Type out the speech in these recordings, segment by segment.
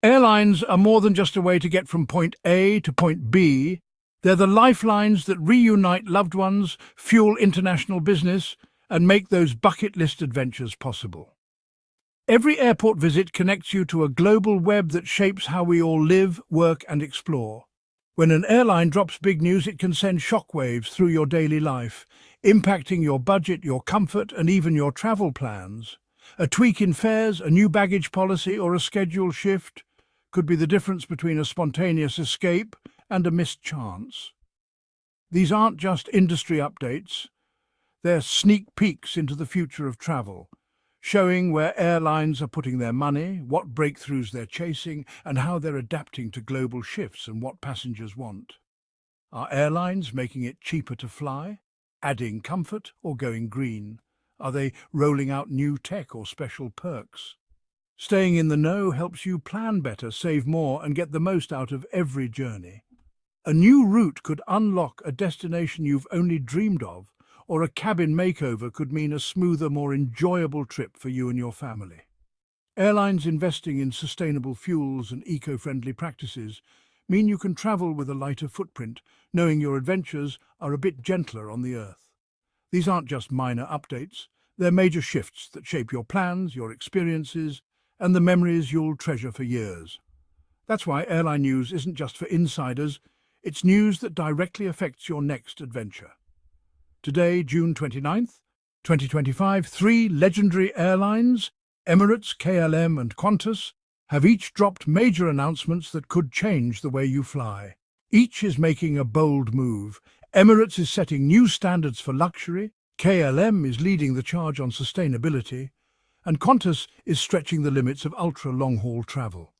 Airlines are more than just a way to get from point A to point B. They're the lifelines that reunite loved ones, fuel international business, and make those bucket list adventures possible. Every airport visit connects you to a global web that shapes how we all live, work, and explore. When an airline drops big news, it can send shockwaves through your daily life, impacting your budget, your comfort, and even your travel plans. A tweak in fares, a new baggage policy, or a schedule shift could be the difference between a spontaneous escape and a missed chance. These aren't just industry updates, they're sneak peeks into the future of travel, showing where airlines are putting their money, what breakthroughs they're chasing, and how they're adapting to global shifts and what passengers want. Are airlines making it cheaper to fly, adding comfort, or going green? Are they rolling out new tech or special perks? Staying in the know helps you plan better, save more, and get the most out of every journey. A new route could unlock a destination you've only dreamed of, or a cabin makeover could mean a smoother, more enjoyable trip for you and your family. Airlines investing in sustainable fuels and eco-friendly practices mean you can travel with a lighter footprint, knowing your adventures are a bit gentler on the earth. These aren't just minor updates, they're major shifts that shape your plans, your experiences, and the memories you'll treasure for years. That's why airline news isn't just for insiders, it's news that directly affects your next adventure. Today, June 29th, 2025, three legendary airlines, Emirates, KLM and Qantas, have each dropped major announcements that could change the way you fly. Each is making a bold move. Emirates is setting new standards for luxury, KLM is leading the charge on sustainability, and Qantas is stretching the limits of ultra-long-haul travel.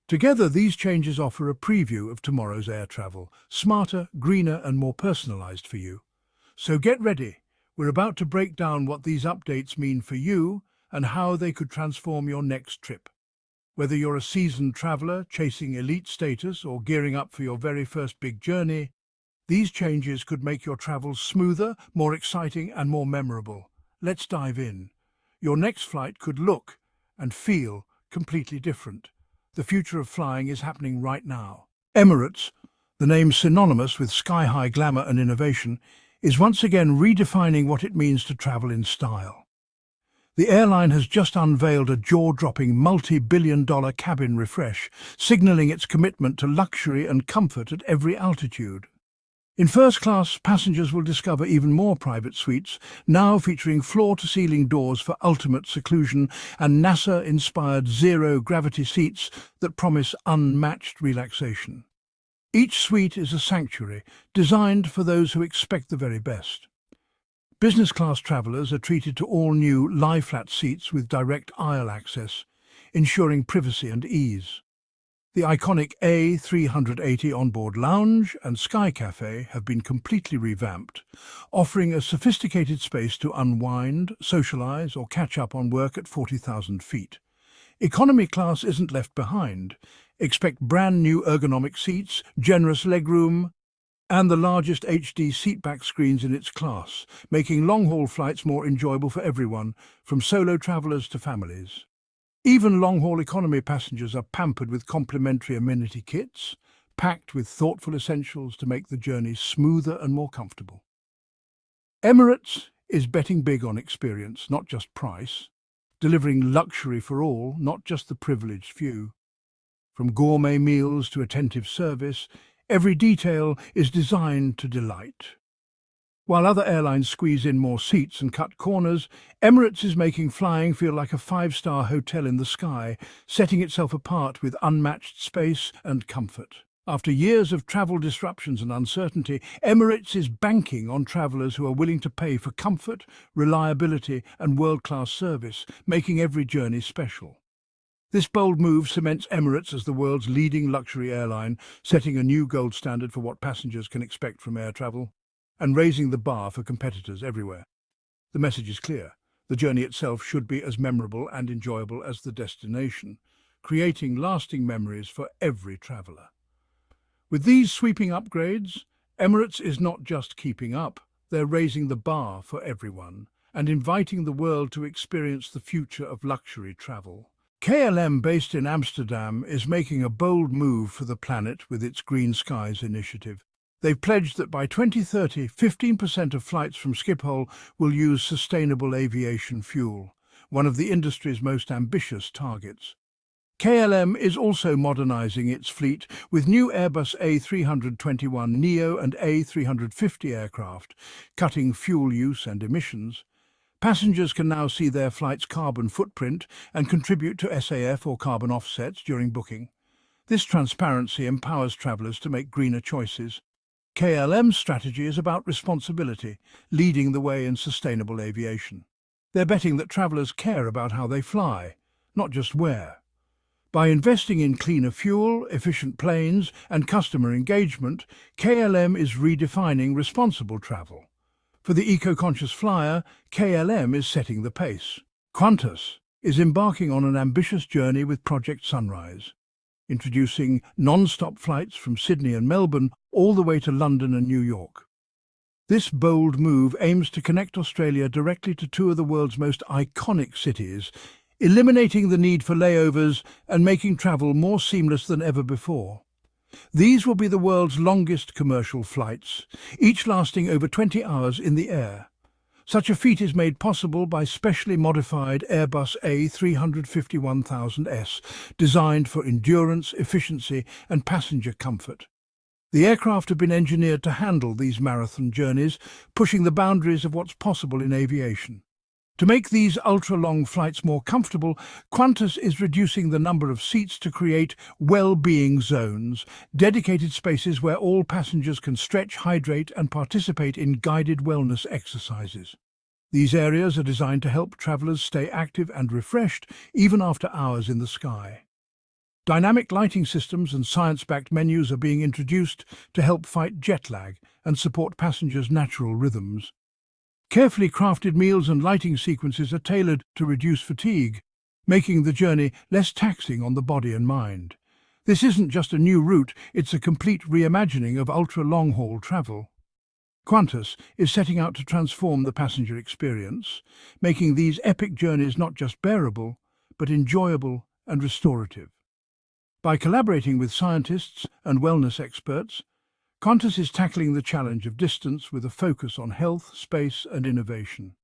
Together, these changes offer a preview of tomorrow's air travel, smarter, greener and more personalised for you. So get ready. We're about to break down what these updates mean for you and how they could transform your next trip. Whether you're a seasoned traveller chasing elite status or gearing up for your very first big journey, these changes could make your travels smoother, more exciting and more memorable. Let's dive in. Your next flight could look and feel completely different. The future of flying is happening right now. Emirates, the name synonymous with sky-high glamour and innovation, is once again redefining what it means to travel in style. The airline has just unveiled a jaw-dropping multi-billion-dollar cabin refresh, signalling its commitment to luxury and comfort at every altitude. In first class, passengers will discover even more private suites, now featuring floor-to-ceiling doors for ultimate seclusion and NASA-inspired zero-gravity seats that promise unmatched relaxation. Each suite is a sanctuary, designed for those who expect the very best. Business class travellers are treated to all-new lie-flat seats with direct aisle access, ensuring privacy and ease. The iconic A380 onboard lounge and Sky Cafe have been completely revamped, offering a sophisticated space to unwind, socialise or catch up on work at 40,000 feet. Economy class isn't left behind. Expect brand new ergonomic seats, generous legroom, and the largest HD seatback screens in its class, making long-haul flights more enjoyable for everyone, from solo travellers to families. Even long-haul economy passengers are pampered with complimentary amenity kits, packed with thoughtful essentials to make the journey smoother and more comfortable. Emirates is betting big on experience, not just price, delivering luxury for all, not just the privileged few. From gourmet meals to attentive service, every detail is designed to delight. While other airlines squeeze in more seats and cut corners, Emirates is making flying feel like a five-star hotel in the sky, setting itself apart with unmatched space and comfort. After years of travel disruptions and uncertainty, Emirates is banking on travellers who are willing to pay for comfort, reliability and world-class service, making every journey special. This bold move cements Emirates as the world's leading luxury airline, setting a new gold standard for what passengers can expect from air travel, and raising the bar for competitors everywhere. The message is clear. The journey itself should be as memorable and enjoyable as the destination, creating lasting memories for every traveller. With these sweeping upgrades, Emirates is not just keeping up, they're raising the bar for everyone and inviting the world to experience the future of luxury travel. KLM, based in Amsterdam, is making a bold move for the planet with its Green Skies initiative. They've pledged that by 2030, 15% of flights from Schiphol will use sustainable aviation fuel, one of the industry's most ambitious targets. KLM is also modernising its fleet with new Airbus A321neo and A350 aircraft, cutting fuel use and emissions. Passengers can now see their flight's carbon footprint and contribute to SAF or carbon offsets during booking. This transparency empowers travellers to make greener choices. KLM's strategy is about responsibility, leading the way in sustainable aviation. They're betting that travellers care about how they fly, not just where. By investing in cleaner fuel, efficient planes, and customer engagement, KLM is redefining responsible travel. For the eco-conscious flyer, KLM is setting the pace. Qantas is embarking on an ambitious journey with Project Sunrise, introducing non-stop flights from Sydney and Melbourne all the way to London and New York. This bold move aims to connect Australia directly to two of the world's most iconic cities, eliminating the need for layovers and making travel more seamless than ever before. These will be the world's longest commercial flights, each lasting over 20 hours in the air. Such a feat is made possible by specially modified Airbus A351,000S, designed for endurance, efficiency and passenger comfort. The aircraft have been engineered to handle these marathon journeys, pushing the boundaries of what's possible in aviation. To make these ultra-long flights more comfortable, Qantas is reducing the number of seats to create well-being zones, dedicated spaces where all passengers can stretch, hydrate and participate in guided wellness exercises. These areas are designed to help travellers stay active and refreshed even after hours in the sky. Dynamic lighting systems and science-backed menus are being introduced to help fight jet lag and support passengers' natural rhythms. Carefully crafted meals and lighting sequences are tailored to reduce fatigue, making the journey less taxing on the body and mind. This isn't just a new route, it's a complete reimagining of ultra-long-haul travel. Qantas is setting out to transform the passenger experience, making these epic journeys not just bearable, but enjoyable and restorative. By collaborating with scientists and wellness experts, Qantas is tackling the challenge of distance with a focus on health, space and innovation.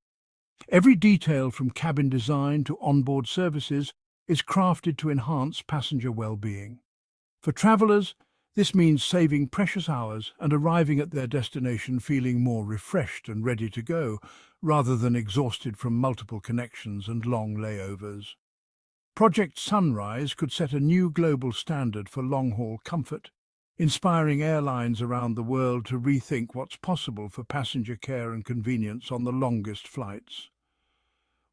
Every detail from cabin design to onboard services is crafted to enhance passenger well-being. For travellers, this means saving precious hours and arriving at their destination feeling more refreshed and ready to go, rather than exhausted from multiple connections and long layovers. Project Sunrise could set a new global standard for long-haul comfort, inspiring airlines around the world to rethink what's possible for passenger care and convenience on the longest flights.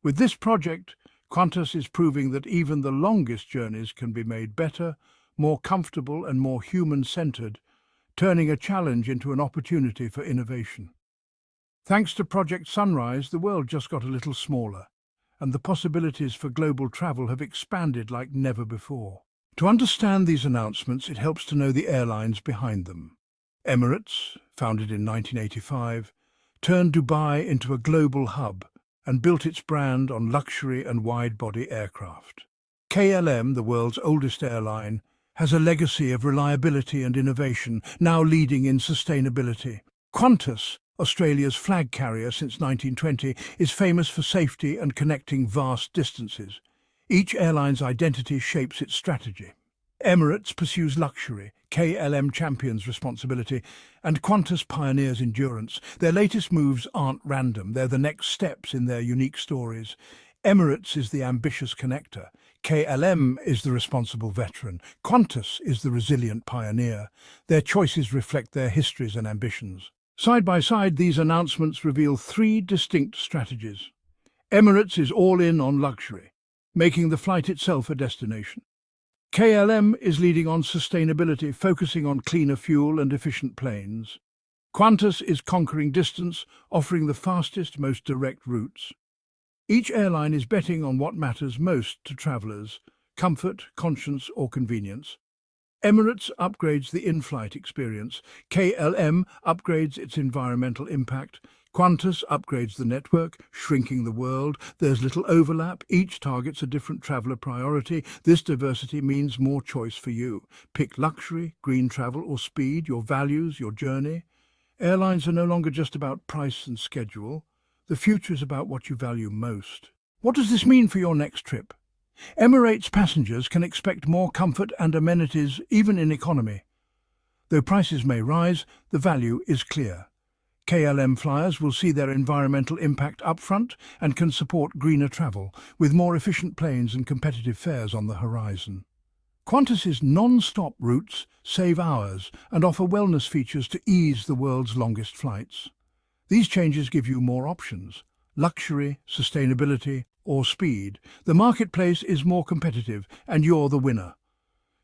With this project, Qantas is proving that even the longest journeys can be made better, more comfortable and more human-centered, turning a challenge into an opportunity for innovation. Thanks to Project Sunrise, the world just got a little smaller, and the possibilities for global travel have expanded like never before. To understand these announcements, it helps to know the airlines behind them. Emirates, founded in 1985, turned Dubai into a global hub and built its brand on luxury and wide-body aircraft. KLM, the world's oldest airline, has a legacy of reliability and innovation, now leading in sustainability. Qantas, Australia's flag carrier since 1920, is famous for safety and connecting vast distances. Each airline's identity shapes its strategy. Emirates pursues luxury, KLM champions responsibility, and Qantas pioneers endurance. Their latest moves aren't random, they're the next steps in their unique stories. Emirates is the ambitious connector, KLM is the responsible veteran, Qantas is the resilient pioneer. Their choices reflect their histories and ambitions. Side by side, these announcements reveal three distinct strategies. Emirates is all in on luxury, making the flight itself a destination. KLM is leading on sustainability, focusing on cleaner fuel and efficient planes. Qantas is conquering distance, offering the fastest, most direct routes. Each airline is betting on what matters most to travellers: comfort, conscience or convenience. Emirates upgrades the in-flight experience. KLM upgrades its environmental impact. Qantas upgrades the network, shrinking the world. There's little overlap. Each targets a different traveller priority. This diversity means more choice for you. Pick luxury, green travel or speed, your values, your journey. Airlines are no longer just about price and schedule. The future is about what you value most. What does this mean for your next trip? Emirates passengers can expect more comfort and amenities even in economy. Though prices may rise, the value is clear. KLM flyers will see their environmental impact upfront and can support greener travel, with more efficient planes and competitive fares on the horizon. Qantas's non-stop routes save hours and offer wellness features to ease the world's longest flights. These changes give you more options: luxury, sustainability, or speed. The marketplace is more competitive, and you're the winner.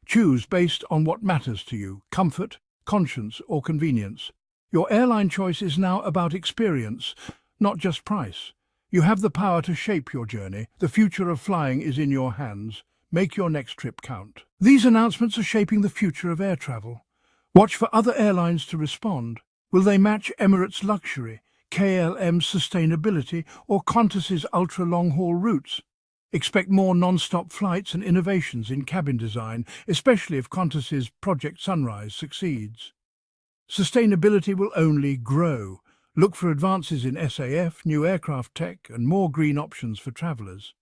Choose based on what matters to you: comfort, conscience, or convenience. Your airline choice is now about experience, not just price. You have the power to shape your journey. The future of flying is in your hands. Make your next trip count. These announcements are shaping the future of air travel. Watch for other airlines to respond. Will they match Emirates' luxury, KLM's sustainability, or Qantas's ultra-long-haul routes? Expect more non-stop flights and innovations in cabin design, especially if Qantas's Project Sunrise succeeds. Sustainability will only grow. Look for advances in SAF, new aircraft tech, and more green options for travellers.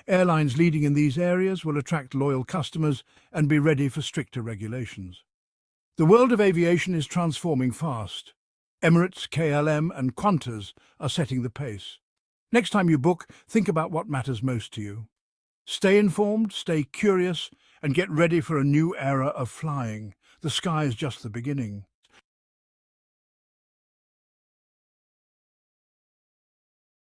Airlines leading in these areas will attract loyal customers and be ready for stricter regulations. The world of aviation is transforming fast. Emirates, KLM, and Qantas are setting the pace. Next time you book, think about what matters most to you. Stay informed, stay curious, and get ready for a new era of flying. The sky is just the beginning.